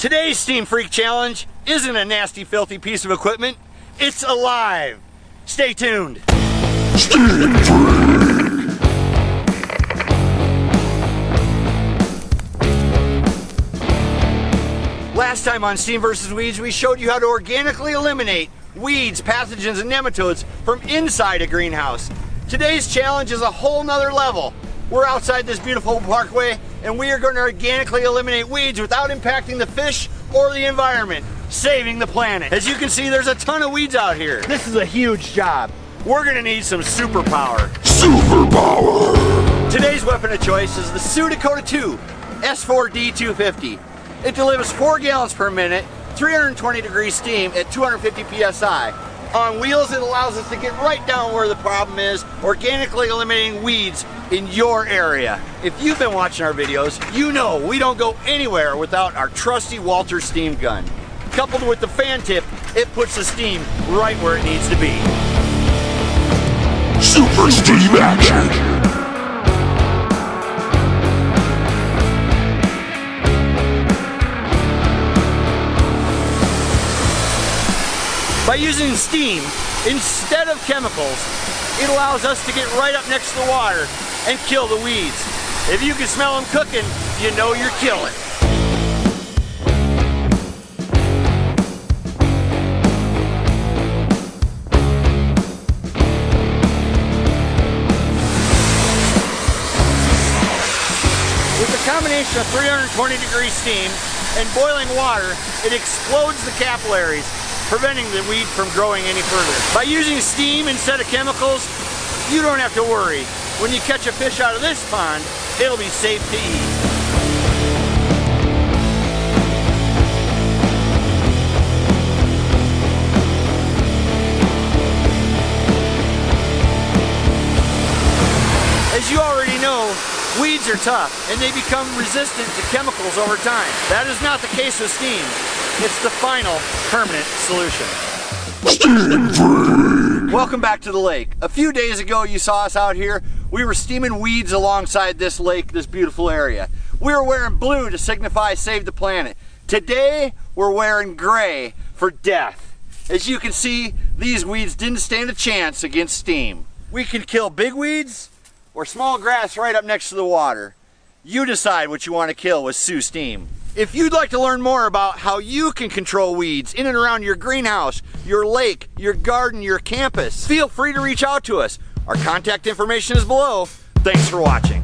Today's Steam Freak Challenge isn't a nasty, filthy piece of equipment. It's alive. Stay tuned. Steam Freak! Last time on Steam vs. Weeds, we showed you how to organically eliminate weeds, pathogens, and nematodes from inside a greenhouse. Today's challenge is a whole nother level. We're outside this beautiful parkway, and we are going to organically eliminate weeds without impacting the fish or the environment, saving the planet. As you can see, there's a ton of weeds out here. This is a huge job. We're going to need some superpower. Superpower! Today's weapon of choice is the Sioux 2 S4D 250. It delivers 4 gallons per minute, 320 degrees steam at 250 psi. On wheels, it allows us to get right down where the problem is, organically eliminating weeds in your area. If you've been watching our videos, you know we don't go anywhere without our trusty Walter steam gun. Coupled with the fan tip, it puts the steam right where it needs to be. Super Steam Action! By using steam instead of chemicals, it allows us to get right up next to the water and kill the weeds. If you can smell them cooking, you know you're killing. With a combination of 320 degree steam and boiling water, it explodes the capillaries, preventing the weed from growing any further. By using steam instead of chemicals, you don't have to worry. When you catch a fish out of this pond, it'll be safe to eat. As you already know, weeds are tough and they become resistant to chemicals over time. That is not the case with steam. It's the final permanent solution. Steam Freak! Welcome back to the lake. A few days ago you saw us out here. We were steaming weeds alongside this lake, this beautiful area. We were wearing blue to signify save the planet. Today we're wearing gray for death. As you can see, these weeds didn't stand a chance against steam. We can kill big weeds or small grass right up next to the water. You decide what you want to kill with Sioux Steam. If you'd like to learn more about how you can control weeds in and around your greenhouse, your lake, your garden, your campus, feel free to reach out to us. Our contact information is below. Thanks for watching.